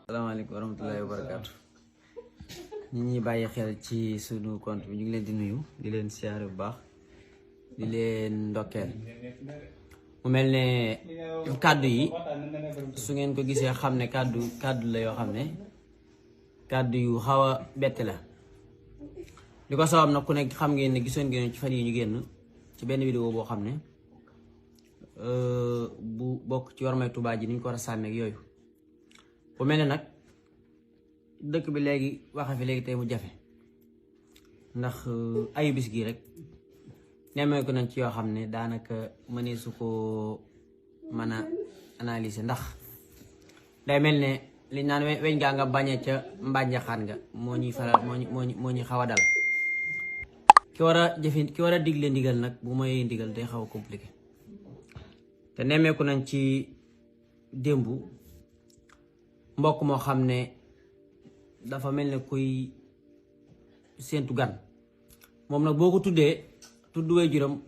Assalamualaikum warahmatullahi wabarakatuh. ñi bàyyi xel ci sunu compte bi ñu ngi leen di nuyu di leen siyaare bu baax di leen ndokkeel mu mel ne kàddu yi su ngeen ko gisee xam ne kàddu la yoo xam ne kàddu yu xaw a bett la li ko sabab nag ku nekk xam ngeen ne gisoon ngeen ci fan yi ñu génn ci benn vidéo boo xam ne bu bokk ci warmay Tuubaa ji ni ñu ko war a sàmmeek yooyu bu mel ne nag dëkk bi léegi waxe fi léegi tey mu jafe ndax ayu bis gi rek nemmeeku nañ ci yoo xam ne daanaka mënee su ko mën a analyser ndax day mel ne li naan weñ gaa nga bañe ca mbànjaxaan nga moo ñuy faral moo ñuy xaw a dal ki war a jëfe ki war a digle ndigal nag bu may ndigal day xaw a compliqué te nemmeeku nañ ci démb mbokk moo xam ne dafa mel ne kuy séentu gan moom nag boo ko tuddee tudd way juram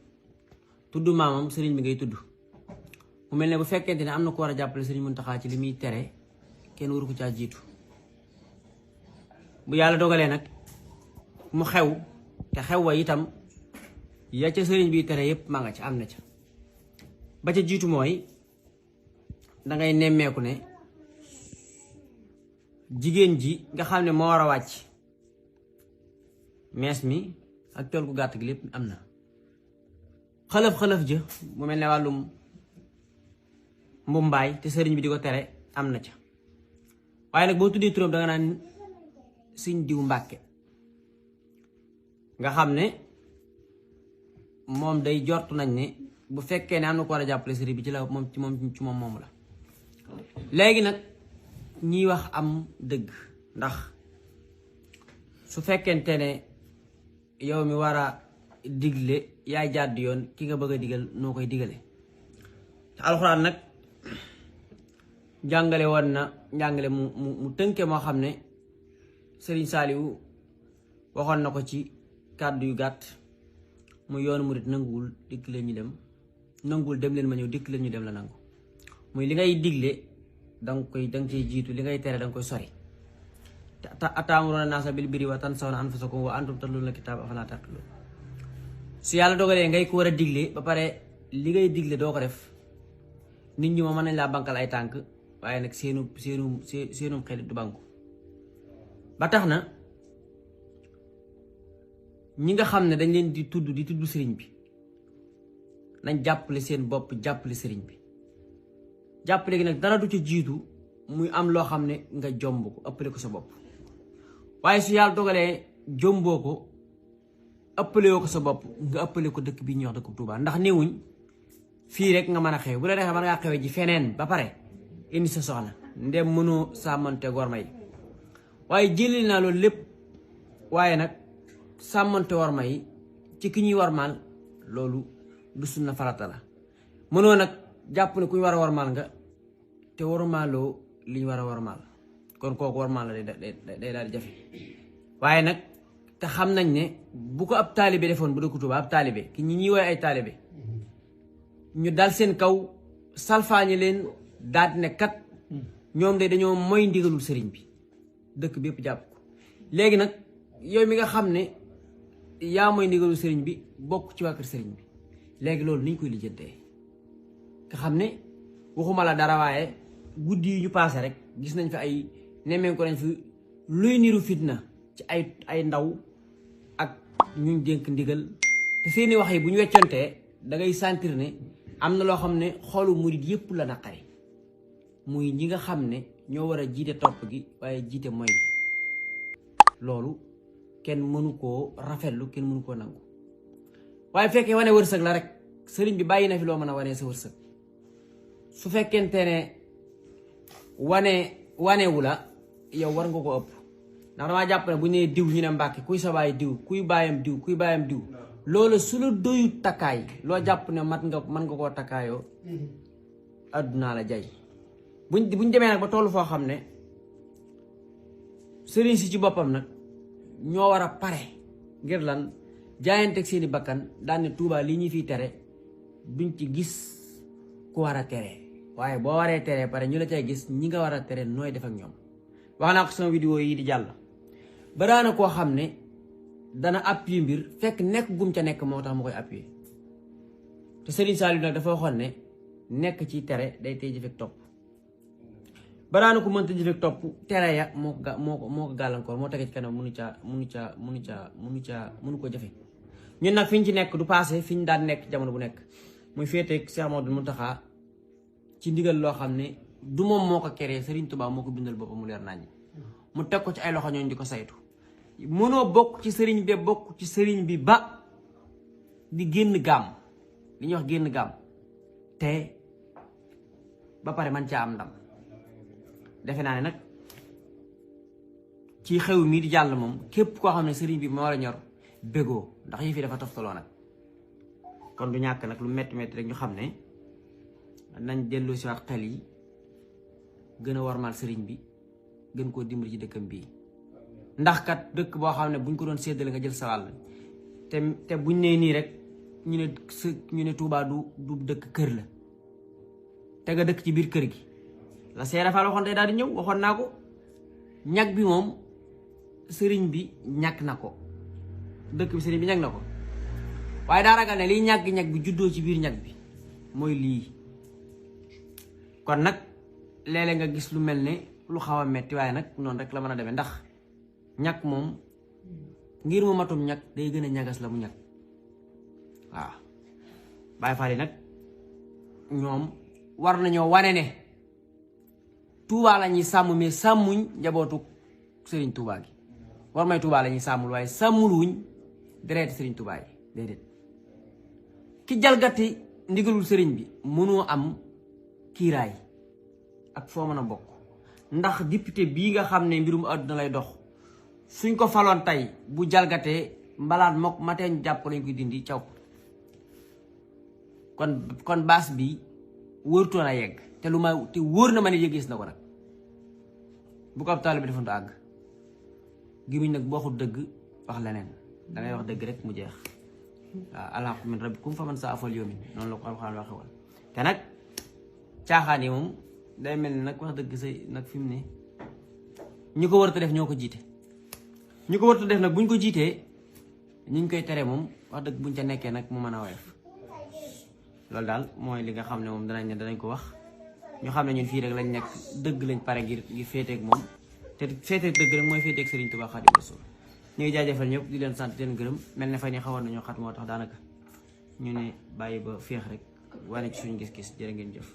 tudd maamam sëriñ bi ngay tudd mu mel ne bu fekkente ne am na ko war a jàppale sëriñ Muntaxa ci li muy tere kenn waru ko caa jiitu bu yàlla dogalee nag mu xew te xew wa itam ya ca sëriñ bi tere yépp maa nga ca am na ca ba ca jiitu mooy dangay nemmeeku ne jigéen ji nga xam ne moo war a wàcc mees mi ak col gu gàtt gi lépp am na xalëf-xalëf ja mu mel ne wàllum mbumbaay te sëriñ bi di ko tere am na ca waaye nag boo tuddee turam danga naan Sëñ Diw Mbàkke nga xam ne moom day jortu nañ ne bu fekkee ne am na ko war a jàppale sëriñ bi ci la moom ci moom la léegi nag ñiy wax am dëgg ndax su fekkente ne yow mi war a digle yaay jàdd yoon ki nga bëgg a digal noo koy digale te alxuraan nag jàngale woon na njàngale mu tënke moo xam ne Sëriñ Saaliwu waxoon na ko ci kàddu yu gàtt mu yoonu murit nanguwul dikk leen ñu dem nanguwul dem leen ma ñëw dikk leen ñu dem la nangu muy li ngay digle danga ciy jiitu li ngay tere danga koy sori ataamuruuna naasa bil birri wa tansawna anfusakum wa antum tatluuna kitaaba afalaa taqiluun su yàlla dogalee ngay ko war a digle ba pare li ngay digle doo ko def nit ñi ma mën nañ laa bankal ay tànk waaye nag seenum xel du banku ba tax na ñi nga xam ne dañ leen di tudd sëriñ bi nañ jàppale seen bopp jàppale sëriñ bi jàppale gi nag dara du ca jiitu muy am loo xam ne nga jomb ko ëppale ko sa bopp waaye su yàlla dogalee jomboo ko ëppale woo ko sa bopp nga ëppale ko dëkk bi ñuy wax dëkk Tuubaa ndax néewuñ fii rek nga mën a xew bu la defee mën ngaa xewe ji feneen ba pare indi sa soxna ndem mënoo sàmmante worma yi waaye jëlee naa loolu lépp waaye nag sàmmante worma yi ci ki ñuy warmaal loolu du sunna farata la mënoo nag jàpp ne ku ñu war a warmaal nga te warmaaloo li ñu war a warmaal kon kooku warmaal la day daal di jafe waaye nag te xam nañ ne bu ko ab taalibe defoon bu dëkk Tuubaa ab taalibe ki ñi ñuy woowee ay taalibe ñu dal seen kaw salfaañe leen daal ne kat ñoom de dañoo mooy ndigalul sëriñ bi dëkk bi yëpp jàpp ko léegi nag yow mi nga xam ne yaa mooy ndigalul sëriñ bi bokk ci waa kër sëriñ bi léegi loolu ni ñu koy lijjantee nga xam ne waxuma la dara waaye guddi yi ñu paase rek gis nañ fi ay nemmeen ko nañ fi luy niru fitna ci ay ndaw ak ñu dénk ndigal te seeni wax yi bu ñu weccantee da ngay sentir ne am na loo xam ne xolu murid yépp la naqari muy ñi nga xam ne ñoo war a jiite topp gi waaye jiite mooy gi loolu kenn mënu koo rafetlu kenn mënu koo nangu waaye fekkee wane wërsëg la rek sëriñ bi bàyyi na fi loo mën a wanee sa wërsëg su fekkente ne wanewu la yow war nga ko ëpp ndax damaa jàpp ne bu ñu nee diw ñu ne Mbàkke kuy sa baay diw kuy baayam diw loolu su la doyu takkaay loo jàpp ne mën nga koo takkaayoo addunaa la jay buñ demee nag ba toll foo xam ne sëriñ si ci boppam nag ñoo war a pare ngir lan jaayanteeg seeni bakkan daan ne Tuubaa lii ñu fiy tere duñ ci gis ku war a tere waaye boo waree tere pare ñu la cay gis ñi nga war a tere nooy def ak ñoom. wax naa ko sama vidéo yi di jàll baraana koo xam ne dana appuyer mbir fekk nekk gum ca nekk moo tax mu koy appuyer te Serigne Saliou nag dafa waxoon ne nekk ci tere day tey jëfek topp baraana ko mënta jëfek topp tere ya moo ko gàllankoor moo tege ci kanam mënu ko jëfe. ñun nag fi ñu ci nekk du passé fi ñu daan nekk jamono bu nekk muy féeteeg Cheikh Mouhamadoul Mountakha ci ndigal loo xam ne du moom moo ko créé Serigne Touba moo ko bindal boppam mu leer naññ mu teg ko ci ay loxo ñooñu di ko saytu. mënoo bokk ci sëriñ bi bokk ci sëriñ bi ba di génn gaam li ñuy wax génn gaam te ba pare man caa am ndam defe naa ne nag ci xew mii di jàll moom képp koo xam ne sëriñ bi moo la ñor bégoo ndax yi fi dafa toftaloo nag kon du ñàkk nag lu metti metti rek ñu xam ne nañ delloo si waat xel yi gën a warmal sëriñ bi gën koo dimbali ci dëkkam bii ndax kat dëkk boo xam ne buñ ko doon séddale nga jël sa wàll te buñ nee nii rek ñu ne Touba du dëkk kër la te nga dëkk ci biir kër gi la Seera Fall waxoon tey daal di ñëw waxoon naa ko ñag bi moom sëriñ bi ñàkk na ko dëkk bi sëriñ bi ñag na ko waaye daa ragal ne liy ñag bi juddoo ci biir ñag bi mooy lii kon nag léeg-léeg nga gis lu mel ne lu xaw a metti waaye nag noonu rek la mën a demee ndax ñàkk moom ngir mu matum ñàkk day gën a ñagas la mu ñàkk waaw Baay Faal yi nag ñoom war nañoo wane ne Touba la ñuy sàmm mais sàmmuñ njabootu Serigne Touba gi war may Touba la ñuy sàmmul waaye sàmmul wuñ dereeti Serigne Touba yi déedéet ki jalgati ndigalul Serigne bi mënoo am kiiraay ak foo mën a bokk ndax député bii nga xam ne mbirum àdduna lay dox suñ ko faloon tey bu jalgatee mbalaat mokk mateeñ jàpp lañ koy dindi caw kon baas bi wërtoon a yegg te wóor na ma ne yëgees na ko nag bu ko ab taalibe bi defoon du àgg gimiñ nag boo waxul dëgg wax leneen dangay wax dëgg rek mu jeex waaw alhaqu min rabbikum faman saa afal yawmin noonu la ko alxuraan waxe woon te nag caaxaan yi moom day mel ni nag wax dëgg say nag fi mu ne ñu ko warta def ñoo ko jiite ñu ko warta def nag buñ ko jiitee ñu koy tere moom wax dëgg buñ ca nekkee nag mu mën a woyof loolu daal mooy li nga xam ne moom danañ ko wax ñu xam ne ñun fii rek lañ nekk dëgg lañ pare ngir féeteeg moom te féeteeg dëgg rek mooy féeteeg Serigne Touba Xaadimu Rasuul ñu ngi jaajëfal ñëpp di leen sant di leen gërëm mel ne fay ni xawoon nañoo xat moo tax daanaka ñu ne bàyyi ba féex rek wane ci suñu gis-gis jërë ngeen jëf